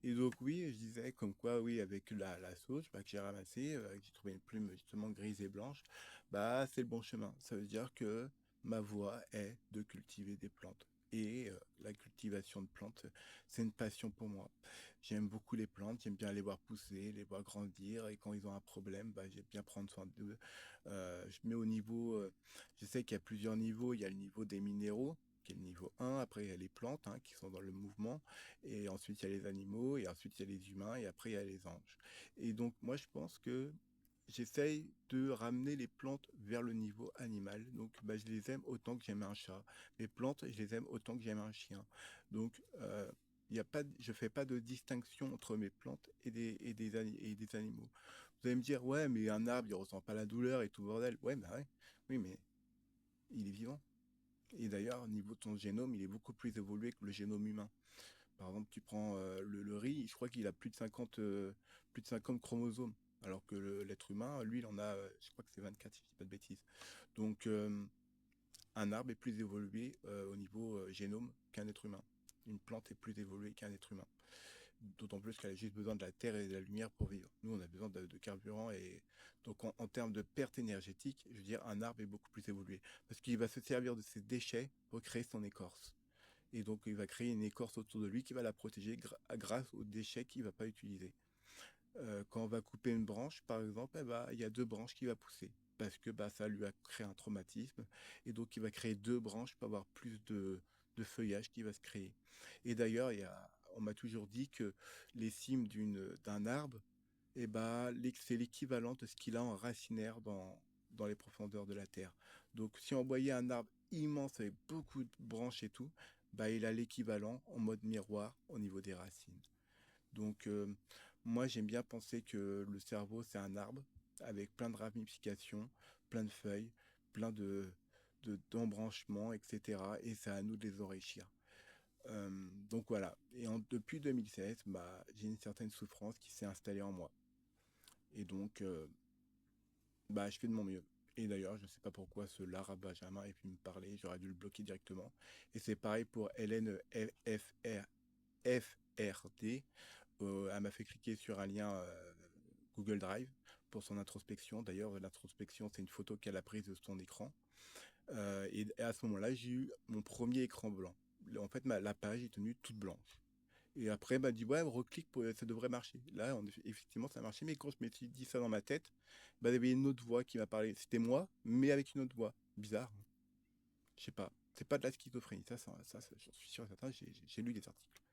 Et donc oui, je disais comme quoi, oui, avec la sauge que j'ai ramassée, que j'ai trouvé une plume justement grise et blanche, bah c'est le bon chemin. Ça veut dire que ma voie est de cultiver des plantes. Et la cultivation de plantes, c'est une passion pour moi. J'aime beaucoup les plantes, j'aime bien les voir pousser, les voir grandir, et quand ils ont un problème, bah, j'aime bien prendre soin d'eux. Je mets au niveau, je sais qu'il y a plusieurs niveaux, il y a le niveau des minéraux, qui est le niveau 1, après il y a les plantes qui sont dans le mouvement, et ensuite il y a les animaux, et ensuite il y a les humains, et après il y a les anges. Et donc moi je pense que j'essaye de ramener les plantes vers le niveau animal. Donc bah, je les aime autant que j'aime un chat. Les plantes, je les aime autant que j'aime un chien. Donc y a pas, je fais pas de distinction entre mes plantes et des animaux. Vous allez me dire, ouais, mais un arbre, il ressent pas la douleur et tout le bordel. Ouais, bah ouais, oui, mais il est vivant. Et d'ailleurs, au niveau de son génome, il est beaucoup plus évolué que le génome humain. Par exemple, tu prends le riz, je crois qu'il a plus de 50 chromosomes, alors que l'être humain, lui, il en a, je crois que c'est 24, si je dis pas de bêtises. Donc, un arbre est plus évolué au niveau génome qu'un être humain. Une plante est plus évoluée qu'un être humain. D'autant plus qu'elle a juste besoin de la terre et de la lumière pour vivre. Nous, on a besoin de carburant. Et donc, en termes de perte énergétique, je veux dire, un arbre est beaucoup plus évolué. Parce qu'il va se servir de ses déchets pour créer son écorce. Et donc, il va créer une écorce autour de lui qui va la protéger grâce aux déchets qu'il ne va pas utiliser. Quand on va couper une branche, par exemple, il y a deux branches qui vont pousser. Parce que bah, ça lui a créé un traumatisme. Et donc, il va créer deux branches pour avoir plus de feuillage qui va se créer. Et d'ailleurs, on m'a toujours dit que les cimes d'un arbre, c'est l'équivalent de ce qu'il a en racinaire dans les profondeurs de la terre. Donc, si on voyait un arbre immense avec beaucoup de branches et tout, bah, il a l'équivalent en mode miroir au niveau des racines. Donc, moi, j'aime bien penser que le cerveau, c'est un arbre avec plein de ramifications, plein de feuilles, plein d'embranchements, etc. Et c'est à nous de les enrichir. Donc voilà. Et depuis 2016, bah, j'ai une certaine souffrance qui s'est installée en moi. Et donc, bah, je fais de mon mieux. Et d'ailleurs, je ne sais pas pourquoi ce Lara Benjamin est venu me parler, j'aurais dû le bloquer directement. Et c'est pareil pour Hélène FRD. Elle m'a fait cliquer sur un lien Google Drive pour son introspection. D'ailleurs, l'introspection, c'est une photo qu'elle a prise de son écran. Et à ce moment-là, j'ai eu mon premier écran blanc. En fait, la page est tenue toute blanche. Et après, elle m'a dit, ouais, reclique, ça devrait marcher. Là, effectivement, ça a marché. Mais quand je me suis dit ça dans ma tête, bah, il y avait une autre voix qui m'a parlé. C'était moi, mais avec une autre voix. Bizarre, hein. Je sais pas. C'est pas de la schizophrénie. J'en suis sûr et certain. J'ai lu des articles.